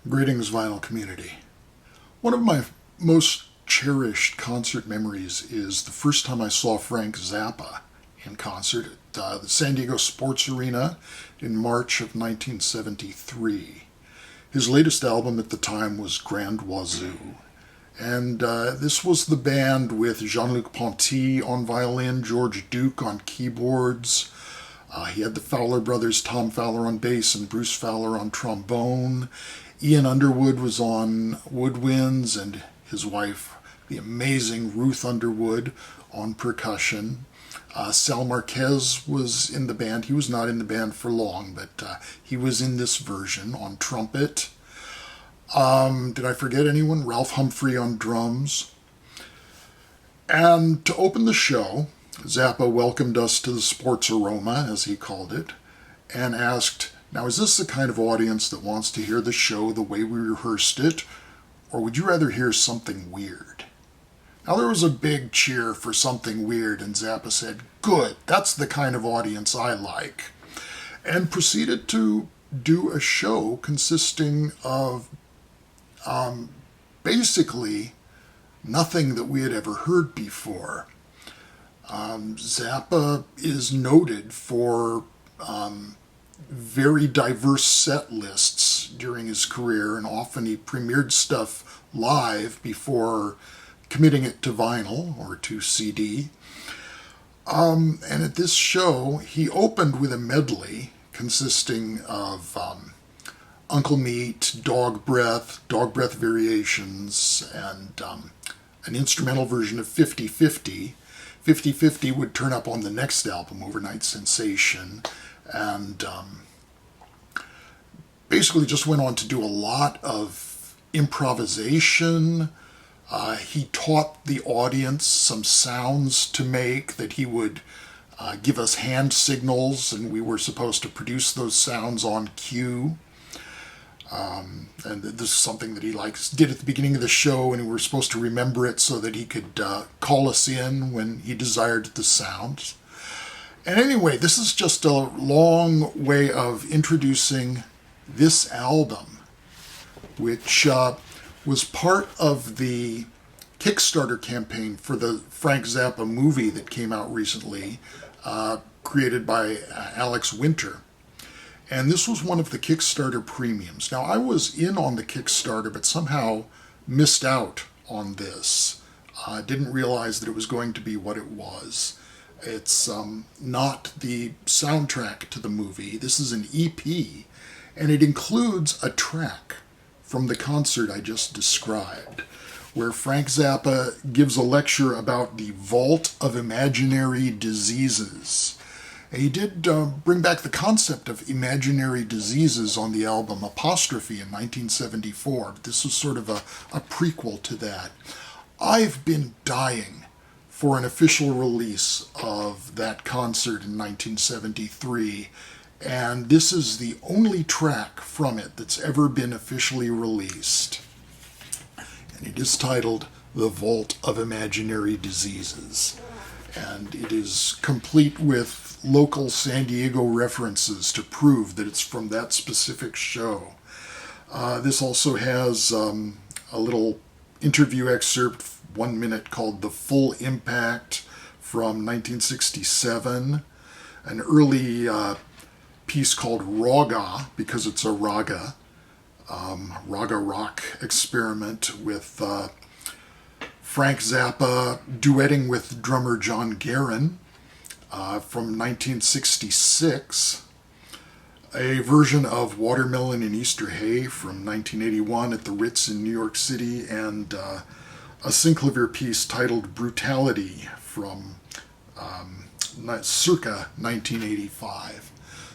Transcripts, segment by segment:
Greetings, vinyl community. One of my most cherished concert memories is the first time I saw Frank Zappa in concert at the San Diego Sports Arena in March of 1973. His latest album at the time was Grand Wazoo. And this was the band with Jean-Luc Ponty on violin, George Duke on keyboards. He had the Fowler brothers, Tom Fowler on bass and Bruce Fowler on trombone. Ian Underwood was on woodwinds and his wife, the amazing Ruth Underwood, on percussion. Sal Marquez was in the band. He was not in the band for long, but he was in this version on trumpet. Did I forget anyone? Ralph Humphrey on drums. And to open the show, Zappa welcomed us to the sports aroma, as he called it, and asked, "Now, is this the kind of audience that wants to hear the show the way we rehearsed it, or would you rather hear something weird?" Now, there was a big cheer for something weird, and Zappa said, "Good, that's the kind of audience I like," and proceeded to do a show consisting of basically nothing that we had ever heard before. Zappa is noted for very diverse set lists during his career, and often he premiered stuff live before committing it to vinyl or to CD. And at this show, he opened with a medley consisting of Uncle Meat, Dog Breath Variations, and an instrumental version of 50-50. 50-50 would turn up on the next album, Overnight Sensation, and basically just went on to do a lot of improvisation. He taught the audience some sounds to make that he would give us hand signals, and we were supposed to produce those sounds on cue. And this is something that he did at the beginning of the show, and we were supposed to remember it so that he could call us in when he desired the sounds. And anyway, this is just a long way of introducing this album, which was part of the Kickstarter campaign for the Frank Zappa movie that came out recently, created by Alex Winter. And this was one of the Kickstarter premiums. Now, I was in on the Kickstarter, but somehow missed out on this. Didn't realize that it was going to be what it was. It's not the soundtrack to the movie. This is an EP, and it includes a track from the concert I just described, where Frank Zappa gives a lecture about the vault of imaginary diseases. And he did bring back the concept of imaginary diseases on the album Apostrophe in 1974. But this was sort of a prequel to that. I've been dying for an official release of that concert in 1973, and this is the only track from it that's ever been officially released. And it is titled The Vault of Imaginary Diseases. And it is complete with local San Diego references to prove that it's from that specific show. This also has a little interview excerpt, 1 minute, called The Full Impact from 1967, an early piece called Raga, because it's a raga rock experiment with Frank Zappa duetting with drummer John Guerin from 1966, a version of Watermelon and Easter Hay from 1981 at the Ritz in New York City, and a Synclavier piece titled Brutality from circa 1985.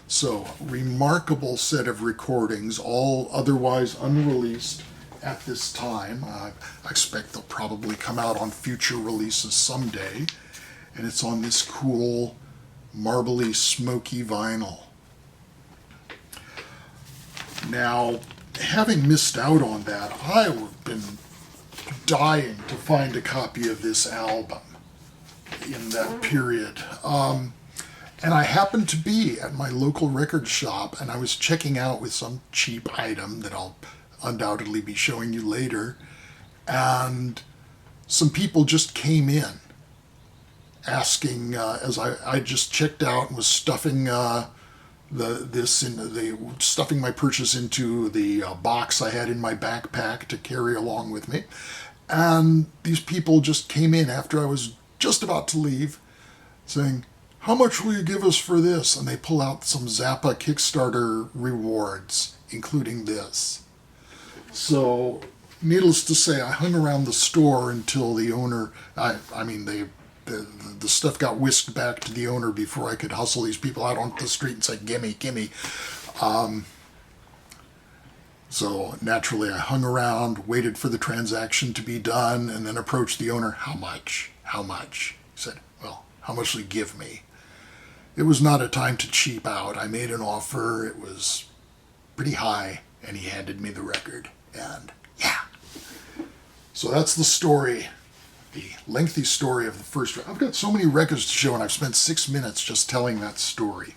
So, remarkable set of recordings, all otherwise unreleased at this time. I expect they'll probably come out on future releases someday. And it's on this cool, marbly, smoky vinyl. Now, having missed out on that, I've been dying to find a copy of this album in that period. And I happened to be at my local record shop, and I was checking out with some cheap item that I'll undoubtedly be showing you later. And some people just came in asking, as I just checked out and was stuffing stuffing my purchase into the box I had in my backpack to carry along with me. And these people just came in after I was just about to leave saying, "How much will you give us for this?" And they pull out some Zappa Kickstarter rewards, including this. So, needless to say, I hung around the store until the owner, the stuff got whisked back to the owner before I could hustle these people out onto the street and say, "Gimme, gimme." So naturally I hung around, waited for the transaction to be done, and then approached the owner. "How much? How much?" He said, "Well, how much will you give me?" It was not a time to cheap out. I made an offer. It was pretty high, and he handed me the record. And yeah. So that's the story. The lengthy story of the first. I've got so many records to show, and I've spent 6 minutes just telling that story.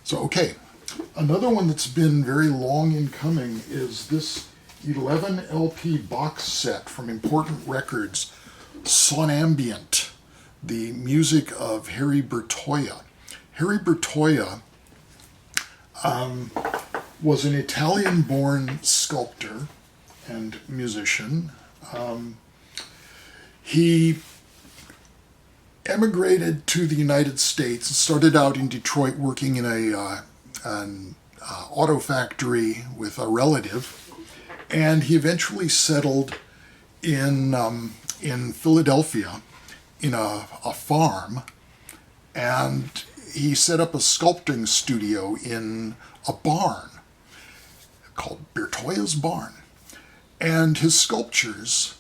So, okay. Another one that's been very long in coming is this 11 LP box set from Important Records, Sonambient, the music of Harry Bertoia. Harry Bertoia was an Italian-born sculptor and musician. He emigrated to the United States, started out in Detroit working in an auto factory with a relative, and he eventually settled in Philadelphia in a farm, and he set up a sculpting studio in a barn called Bertoia's Barn. And his sculptures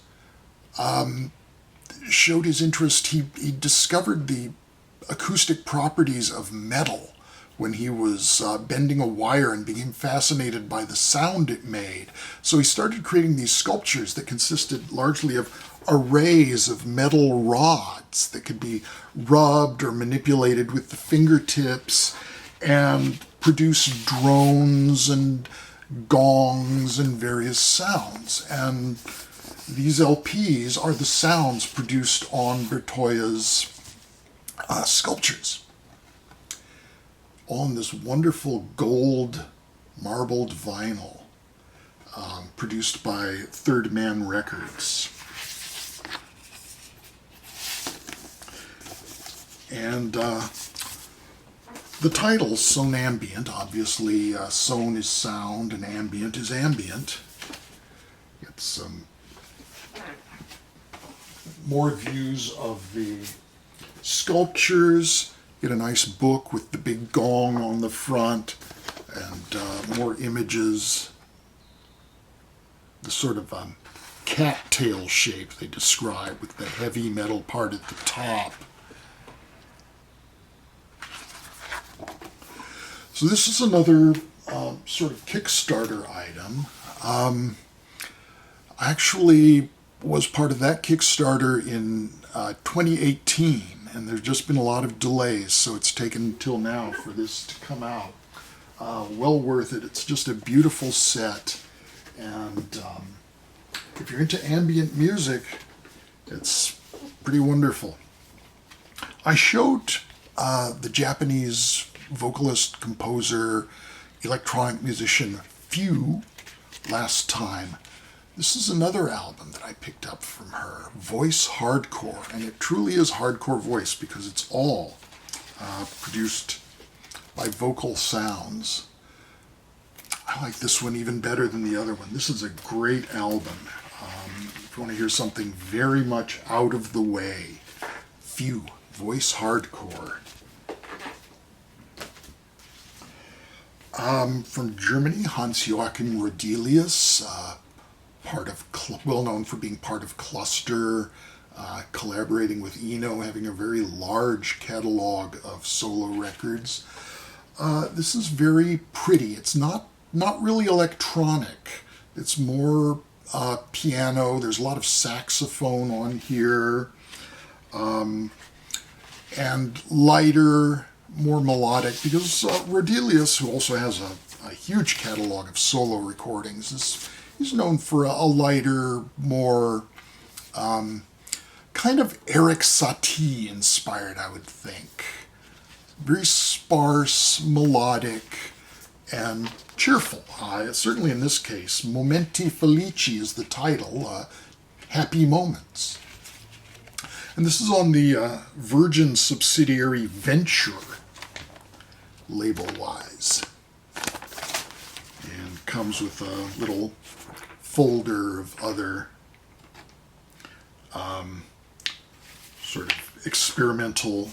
showed his interest. He discovered the acoustic properties of metal when he was bending a wire and became fascinated by the sound it made. So he started creating these sculptures that consisted largely of arrays of metal rods that could be rubbed or manipulated with the fingertips and produce drones and gongs and various sounds. And these LPs are the sounds produced on Bertoia's sculptures. On this wonderful gold marbled vinyl produced by Third Man Records. And the title, Sonambient, obviously son is sound and ambient is ambient. Get some more views of the sculptures. Get a nice book with the big gong on the front and more images. The sort of cattail shape they describe with the heavy metal part at the top. So this is another sort of Kickstarter item. I actually was part of that Kickstarter in 2018, and there's just been a lot of delays, so it's taken until now for this to come out. Well worth it. It's just a beautiful set, and if you're into ambient music, it's pretty wonderful. I showed the Japanese vocalist, composer, electronic musician Few last time. This is another album that I picked up from her, Voice Hardcore, and it truly is hardcore voice because it's all produced by vocal sounds. I like this one even better than the other one. This is a great album. If you want to hear something very much out of the way, Few, Voice Hardcore. From Germany, Hans-Joachim Rodelius, well known for being part of Cluster, collaborating with Eno, having a very large catalog of solo records. This is very pretty. It's not really electronic. It's more piano. There's a lot of saxophone on here, and lighter, more melodic, because Rodelius, who also has a a huge catalog of solo recordings. He's known for a lighter, more kind of Eric Satie inspired, I would think. Very sparse, melodic, and cheerful. Certainly in this case, Momenti Felici is the title, Happy Moments. And this is on the Virgin subsidiary Venture, label-wise. And comes with a little folder of other sort of experimental,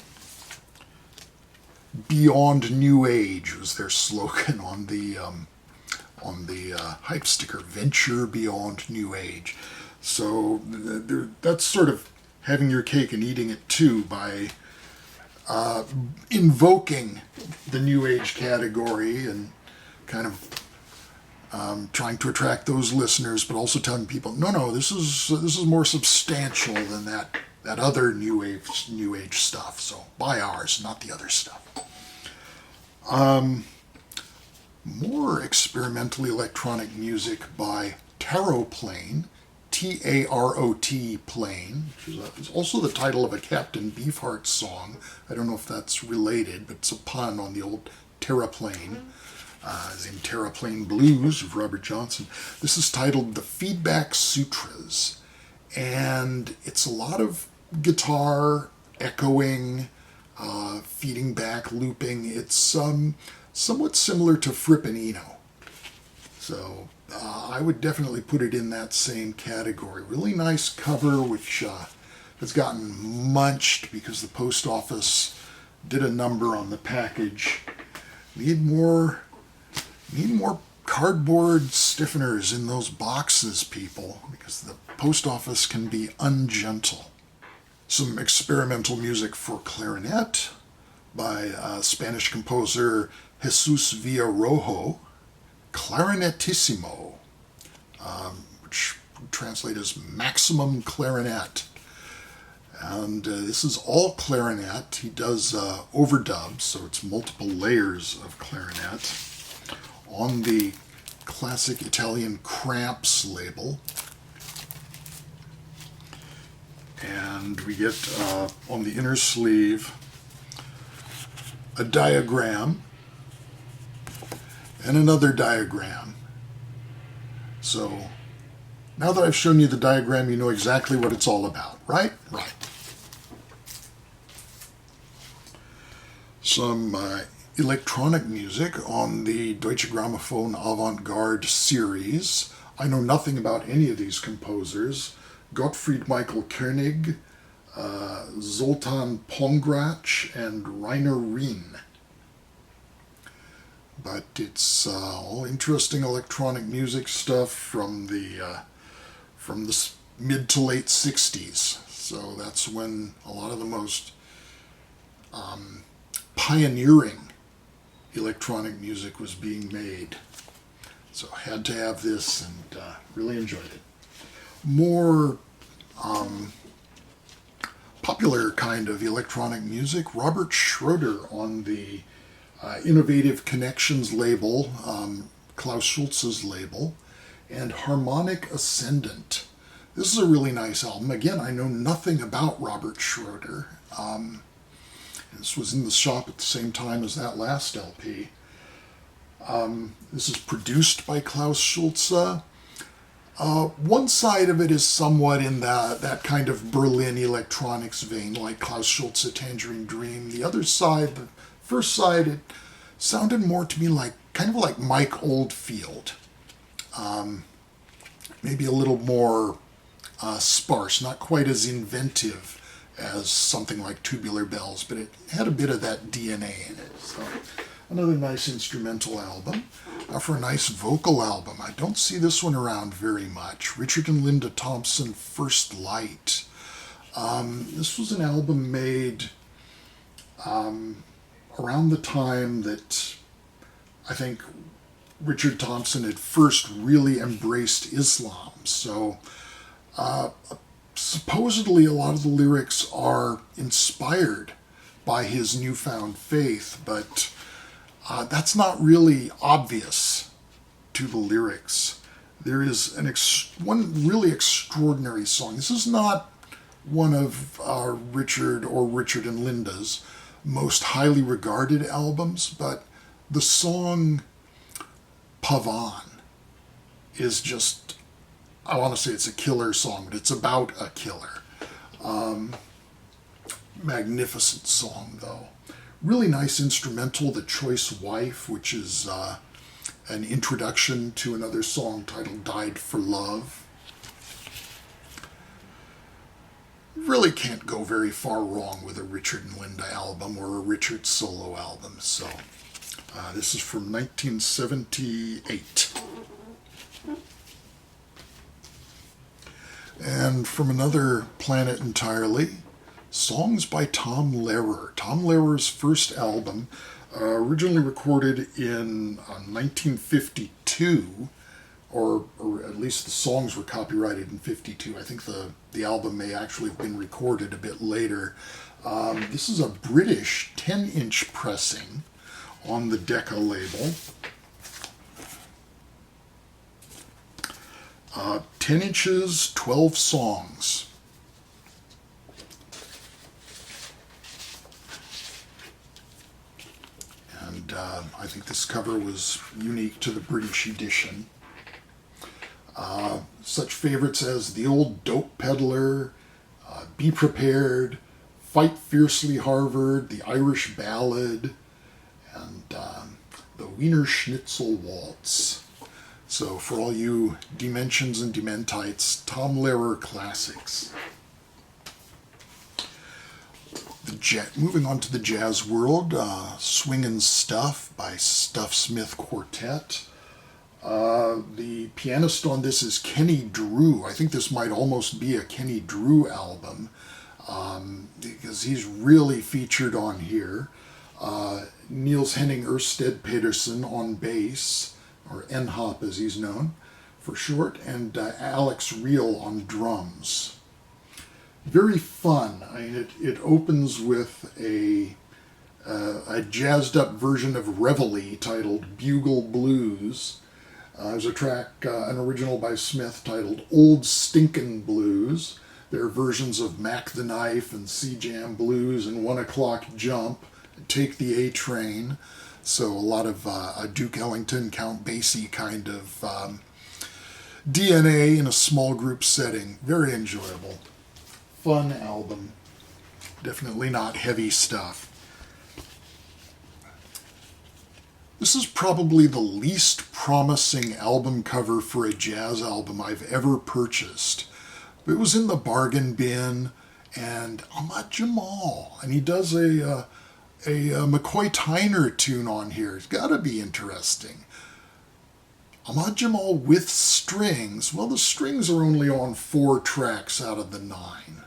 beyond New Age was their slogan on the hype sticker, Venture Beyond New Age. So that's sort of having your cake and eating it too by invoking the New Age category and kind of trying to attract those listeners, but also telling people, no, this is more substantial than that other New Age stuff. So buy ours, not the other stuff. More experimental electronic music by Taroplane, T-A-R-O-T Plane, which is also the title of a Captain Beefheart song. I don't know if that's related, but it's a pun on the old Terraplane, as in Terraplane Blues of Robert Johnson. This is titled The Feedback Sutras, and it's a lot of guitar echoing, feeding back, looping. It's somewhat similar to Frippinino. So I would definitely put it in that same category. Really nice cover, which has gotten munched because the post office did a number on the package. Need more cardboard stiffeners in those boxes, people, because the post office can be ungentle. Some experimental music for clarinet by Spanish composer Jesus Villarojo, Clarinetissimo, which translates as maximum clarinet. And this is all clarinet. He does overdubs, so it's multiple layers of clarinet on the classic Italian Cramps label. And we get on the inner sleeve a diagram and another diagram. So now that I've shown you the diagram, you know exactly what it's all about, right? Right. Some electronic music on the Deutsche Grammophon Avant-garde series. I know nothing about any of these composers. Gottfried Michael Koenig, Zoltan Pongratch, and Rainer Rien. But it's all interesting electronic music stuff from the mid to late 60s. So that's when a lot of the most pioneering electronic music was being made. So I had to have this and really enjoyed it. More popular kind of electronic music, Robert Schroeder on the Innovative Connections label, Klaus Schulze's label, and Harmonic Ascendant. This is a really nice album. Again, I know nothing about Robert Schroeder. This was in the shop at the same time as that last LP. This is produced by Klaus Schulze. One side of it is somewhat in that kind of Berlin electronics vein, like Klaus Schulze, Tangerine Dream. The other side, the first side, it sounded more to me like kind of like Mike Oldfield. Maybe a little more sparse, not quite as inventive as something like Tubular Bells, but it had a bit of that DNA in it. So another nice instrumental album. For a nice vocal album, I don't see this one around very much. Richard and Linda Thompson, First Light. This was an album made around the time that I think Richard Thompson had first really embraced Islam. So supposedly a lot of the lyrics are inspired by his newfound faith, but That's not really obvious to the lyrics. There is one really extraordinary song. This is not one of Richard or Richard and Linda's most highly regarded albums, but the song Pavan is just, I want to say it's a killer song, but it's about a killer. Magnificent song, though. Really nice instrumental, The Choice Wife, which is an introduction to another song titled Died for Love. Really can't go very far wrong with a Richard and Linda album or a Richard solo album. So this is from 1978. And from another planet entirely, songs by Tom Lehrer. Tom Lehrer's first album, originally recorded in 1952, or at least the songs were copyrighted in 52. I think the album may actually have been recorded a bit later. This is a British 10-inch pressing on the Decca label. 10 inches, 12 songs. And I think this cover was unique to the British edition. Such favorites as The Old Dope Peddler, Be Prepared, Fight Fiercely Harvard, The Irish Ballad, and the Wiener Schnitzel Waltz. So for all you Dimensions and Dementites, Tom Lehrer classics. Moving on to the jazz world, Swingin' Stuff by Stuff Smith Quartet. The pianist on this is Kenny Drew. I think this might almost be a Kenny Drew album, because he's really featured on here. Niels Henning Ørsted Pedersen on bass, or N-Hop as he's known for short, and Alex Reel on drums. Very fun. I mean, it opens with a jazzed up version of Reveille titled Bugle Blues. There's a track, an original by Smith titled Old Stinkin' Blues. There are versions of Mac the Knife and C-Jam Blues and 1 O'Clock Jump, Take the A-Train. So a lot of a Duke Ellington, Count Basie kind of DNA in a small group setting. Very enjoyable. Fun album. Definitely not heavy stuff. This is probably the least promising album cover for a jazz album I've ever purchased. It was in the bargain bin, and Ahmad Jamal, and he does a McCoy Tyner tune on here. It's got to be interesting. Ahmad Jamal with strings. Well, the strings are only on 4 tracks out of the 9.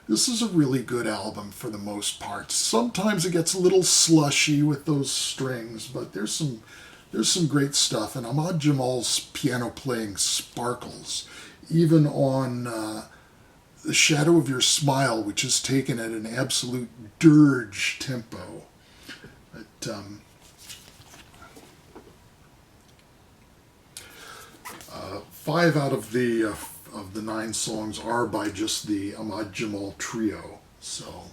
This is a really good album for the most part. Sometimes it gets a little slushy with those strings, but there's some great stuff. And Ahmad Jamal's piano playing sparkles, even on The Shadow of Your Smile, which is taken at an absolute dirge tempo. But, 5 out of the 9 songs are by just the Ahmad Jamal Trio. So,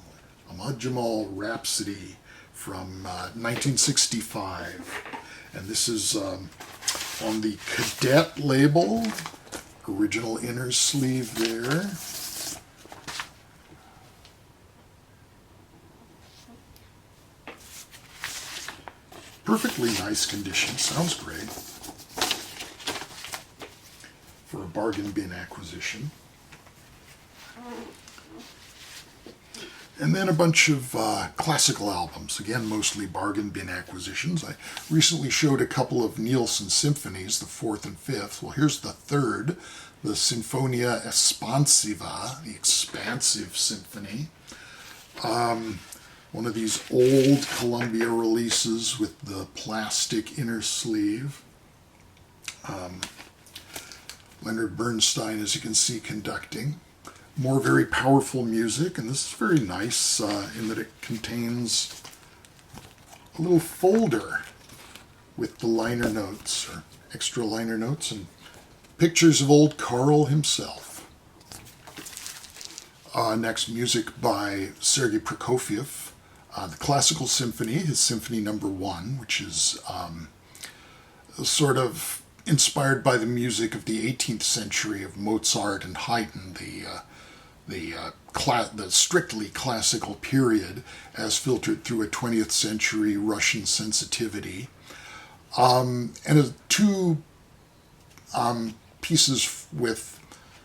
Ahmad Jamal Rhapsody from 1965. And this is on the Cadet label. Original inner sleeve there. Perfectly nice condition. Sounds great. For a bargain bin acquisition. And then a bunch of classical albums, again mostly bargain bin acquisitions. I recently showed a couple of Nielsen symphonies, the 4th and 5th. Well, here's the 3rd, the Sinfonia Espansiva, the Expansive Symphony. One of these old Columbia releases with the plastic inner sleeve. Leonard Bernstein, as you can see, conducting. More very powerful music, and this is very nice in that it contains a little folder with the liner notes, or extra liner notes, and pictures of old Carl himself. Next, music by Sergei Prokofiev, the Classical Symphony, his Symphony Number 1, which is sort of inspired by the music of the 18th century of Mozart and Haydn, the strictly classical period, as filtered through a 20th century Russian sensitivity. And two pieces with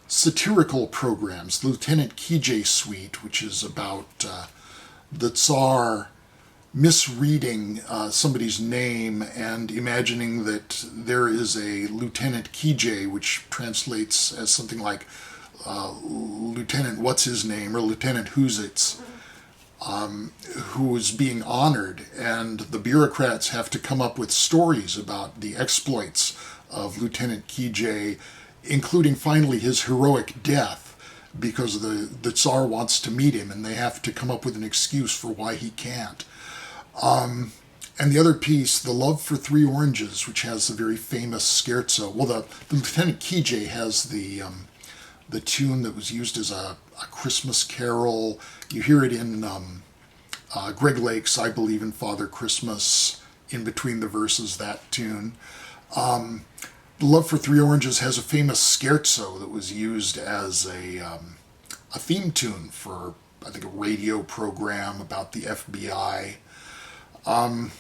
satirical programs, Lieutenant Kijé Suite, which is about the Tsar misreading somebody's name and imagining that there is a Lieutenant Kijé, which translates as something like Lieutenant what's his name, or Lieutenant Who's-its, who is being honored, and the bureaucrats have to come up with stories about the exploits of Lieutenant Kijé, including finally his heroic death, because the Tsar wants to meet him and they have to come up with an excuse for why he can't. And the other piece, The Love for Three Oranges, which has a very famous scherzo. Well, the Lieutenant Kijé has the tune that was used as a Christmas carol. You hear it in Greg Lake's I Believe in Father Christmas, in between the verses, that tune. The Love for Three Oranges has a famous scherzo that was used as a theme tune for, I think, a radio program about the FBI. And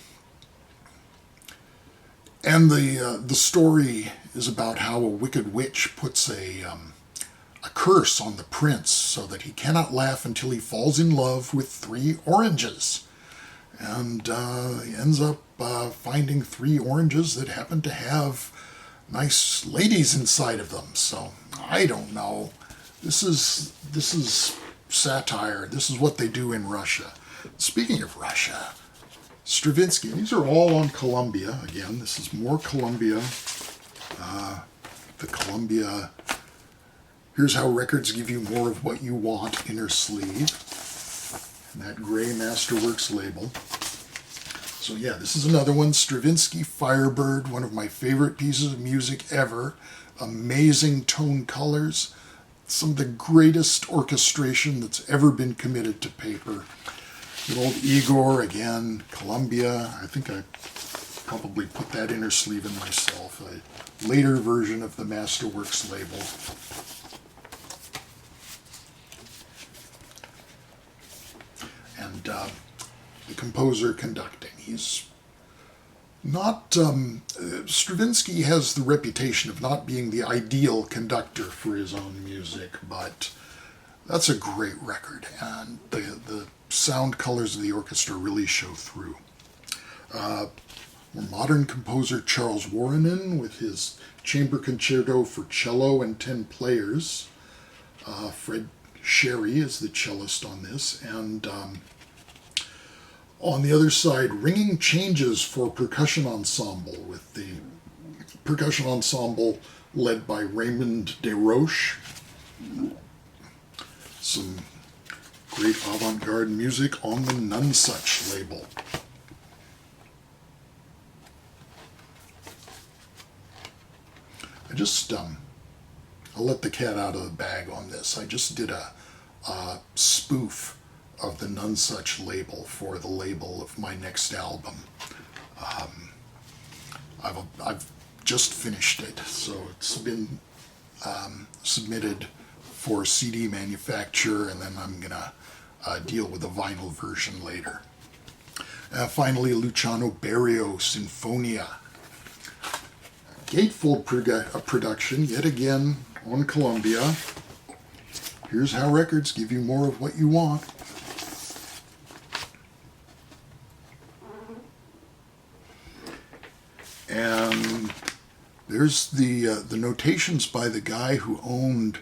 the story is about how a wicked witch puts a curse on the prince so that he cannot laugh until he falls in love with three oranges. And he ends up finding three oranges that happen to have nice ladies inside of them. So I don't know. This is satire. This is what they do in Russia. Speaking of Russia, Stravinsky. These are all on Columbia. Again, this is more Columbia. The Columbia. Here's How Records Give You More of What You Want inner sleeve. And that gray Masterworks label. So yeah, this is another one, Stravinsky Firebird, one of my favorite pieces of music ever. Amazing tone colors, some of the greatest orchestration that's ever been committed to paper. Good old Igor, again, Columbia. I think I probably put that inner sleeve in myself. A later version of the Masterworks label. And the composer conducting. He's not, Stravinsky has the reputation of not being the ideal conductor for his own music, but that's a great record, and the sound colors of the orchestra really show through. More modern composer Charles Warrenin with his Chamber Concerto for Cello and 10 Players. Fred Sherry is the cellist on this, and on the other side, Ringing Changes for Percussion Ensemble, with the percussion ensemble led by Raymond Desroches. Some great avant-garde music on the Nonesuch label. I'll let the cat out of the bag on this. I just did a spoof of the Nonesuch label for the label of my next album. I've just finished it, so it's been submitted for CD manufacture, and then I'm gonna deal with a vinyl version later. Finally, Luciano Berio, Sinfonia. Gatefold production, yet again on Columbia. Here's How Records Give You More of What You Want. And there's the notations by the guy who owned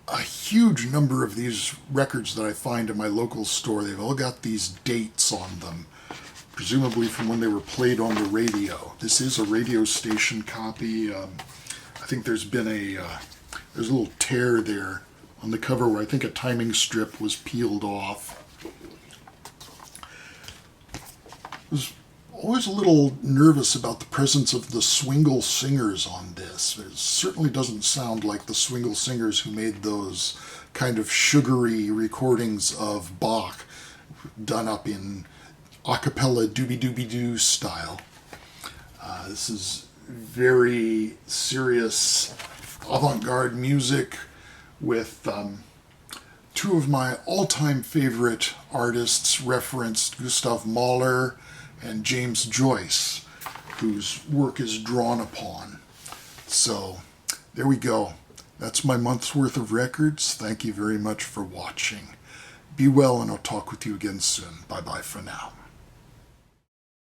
a huge number of these records that I find in my local store. They've all got these dates on them, presumably from when they were played on the radio. This is a radio station copy. I think there's been there's a little tear there on the cover where I think a timing strip was peeled off. It was always a little nervous about the presence of the Swingle Singers on this. It certainly doesn't sound like the Swingle Singers who made those kind of sugary recordings of Bach done up in a cappella doobie-doobie-doo style. This is very serious avant-garde music with two of my all-time favorite artists referenced, Gustav Mahler and James Joyce, whose work is drawn upon. So there we go. That's my month's worth of records. Thank you very much for watching. Be well, and I'll talk with you again soon. Bye-bye for now.